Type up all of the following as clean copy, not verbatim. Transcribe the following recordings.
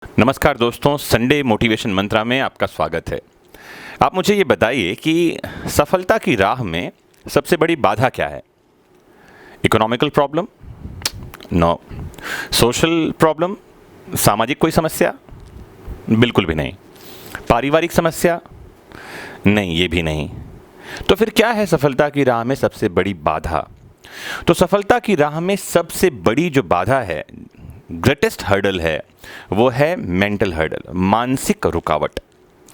नमस्कार दोस्तों, Sunday motivation मंत्रा में आपका स्वागत है। आप मुझे ये बताइए कि सफलता की राह में सबसे बड़ी बाधा क्या है? Economical problem? No. Social problem? सामाजिक कोई समस्या? बिल्कुल भी नहीं। पारिवारिक समस्या? नहीं, ये भी नहीं। तो फिर क्या है सफलता की राह में सबसे बड़ी बाधा? तो सफलता की राह में सबसे बड़ी जो बाधा है, ग्रेटेस्ट हर्डल है, वो है मेंटल हर्डल, मानसिक रुकावट।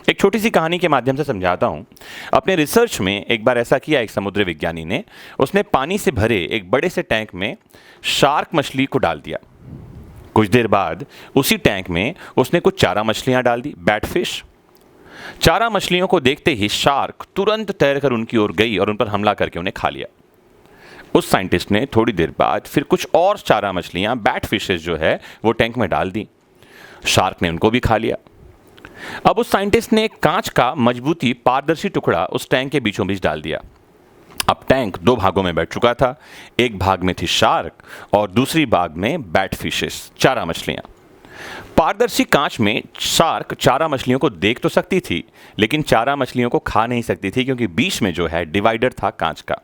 एक छोटी सी कहानी के माध्यम से समझाता हूं। अपने रिसर्च में एक बार ऐसा किया, एक समुद्री विज्ञानी ने, उसने पानी से भरे एक बड़े से टैंक में शार्क मछली को डाल दिया। कुछ देर बाद उसी टैंक में उसने कुछ चारा मछलियां डाल दी, बैट फिश। चारा मछलियों को देखते ही शार्क तुरंत तैरकर उनकी ओर गई और उन पर हमला करके उन्हें खा लिया। उस साइंटिस्ट ने थोड़ी देर बाद फिर कुछ और चारा मछलियां, बैट फिशेस जो है, वो टैंक में डाल दी। शार्क ने उनको भी खा लिया। अब उस साइंटिस्ट ने एक कांच का मजबूती पारदर्शी टुकड़ा उस टैंक के बीचों बीच डाल दिया। अब टैंक दो भागों में बैठ चुका था। एक भाग में थी शार्क और दूसरी भाग में बैट फिशेस, चारा मछलियां। पारदर्शी कांच में शार्क चारा मछलियों को देख तो सकती थी, लेकिन चारा मछलियों को खा नहीं सकती थी, क्योंकि बीच में जो है डिवाइडर था कांच का।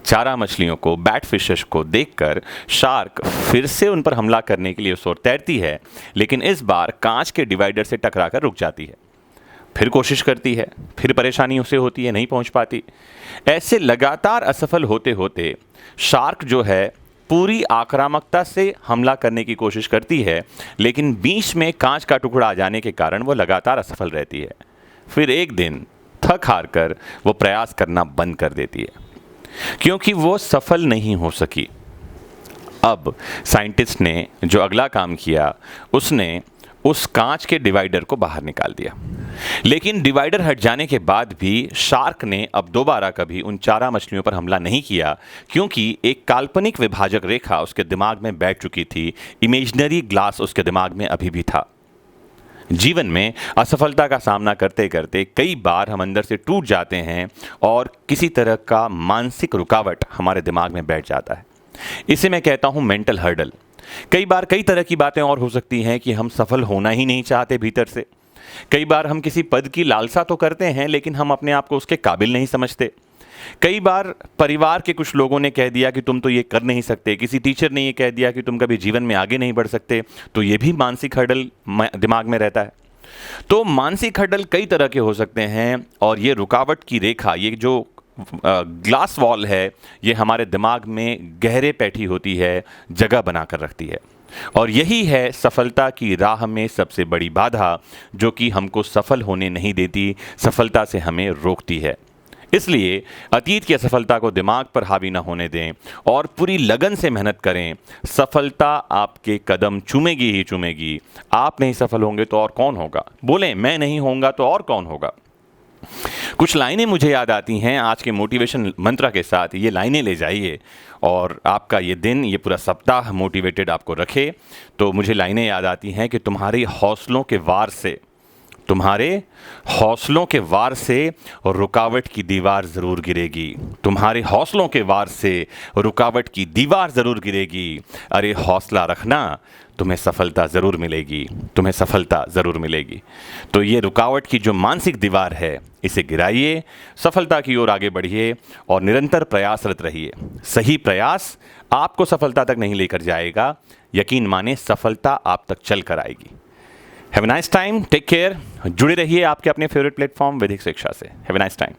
चारा मछलियों को, बैट फिशेस को देखकर शार्क फिर से उन पर हमला करने के लिए उस ओर तैरती है, लेकिन इस बार कांच के डिवाइडर से टकराकर रुक जाती है। फिर कोशिश करती है, फिर परेशानी उसे होती है, नहीं पहुंच पाती। ऐसे लगातार असफल होते होते शार्क जो है पूरी आक्रामकता से हमला करने की कोशिश करती है, लेकिन बीच में कांच का टुकड़ा आ जाने के कारण वो लगातार असफल रहती है। फिर एक दिन थक हार कर वो प्रयास करना बंद कर देती है, क्योंकि वो सफल नहीं हो सकी। अब साइंटिस्ट ने जो अगला काम किया, उसने उस कांच के डिवाइडर को बाहर निकाल दिया। लेकिन डिवाइडर हट जाने के बाद भी शार्क ने अब दोबारा कभी उन चारा मछलियों पर हमला नहीं किया, क्योंकि एक काल्पनिक विभाजक रेखा उसके दिमाग में बैठ चुकी थी। इमेजिनरी ग्लास उसके दिमाग में अभी भी था। जीवन में असफलता का सामना करते करते कई बार हम अंदर से टूट जाते हैं और किसी तरह का मानसिक रुकावट हमारे दिमाग में बैठ जाता है। इसे मैं कहता हूं मेंटल हर्डल। कई बार कई तरह की बातें और हो सकती हैं कि हम सफल होना ही नहीं चाहते भीतर से। कई बार हम किसी पद की लालसा तो करते हैं, लेकिन हम अपने आप को उसके काबिल नहीं समझते। कई बार परिवार के कुछ लोगों ने कह दिया कि तुम तो ये कर नहीं सकते, किसी टीचर ने ये कह दिया कि तुम कभी जीवन में आगे नहीं बढ़ सकते, तो ये भी मानसिक हर्डल दिमाग में रहता है। तो मानसिक हर्डल कई तरह के हो सकते हैं, और ये रुकावट की रेखा, ये जो ग्लास वॉल है, ये हमारे दिमाग में गहरे बैठी होती है, जगह बनाकर रखती है। और यही है सफलता की राह में सबसे बड़ी बाधा, जो कि हमको सफल होने नहीं देती, सफलता से हमें रोकती है। इसलिए अतीत की असफलता को दिमाग पर हावी न होने दें और पूरी लगन से मेहनत करें। सफलता आपके कदम चूमेगी ही चूमेगी। आप नहीं सफल होंगे तो और कौन होगा? बोलें, मैं नहीं होऊंगा तो और कौन होगा? कुछ लाइनें मुझे याद आती हैं आज के मोटिवेशन मंत्र के साथ। ये लाइनें ले जाइए और आपका ये दिन, ये पूरा सप्ताह मोटिवेटेड आपको रखे। तो मुझे लाइनें याद आती हैं कि तुम्हारे हौसलों के वार से रुकावट की दीवार ज़रूर गिरेगी। तुम्हारे हौसलों के वार से रुकावट की दीवार ज़रूर गिरेगी। अरे हौसला रखना, तुम्हें सफलता ज़रूर मिलेगी, तुम्हें सफलता ज़रूर मिलेगी। तो ये रुकावट की जो मानसिक दीवार है, इसे गिराइए, सफलता की ओर आगे बढ़िए और निरंतर प्रयासरत रहिए। सही प्रयास आपको सफलता तक नहीं लेकर जाएगा, यकीन माने सफलता आप तक चल कर आएगी। Have a nice time, take care. जुड़े रहिए आपके अपने फेवरेट प्लेटफॉर्म वैदिक शिक्षा से। Have a nice time.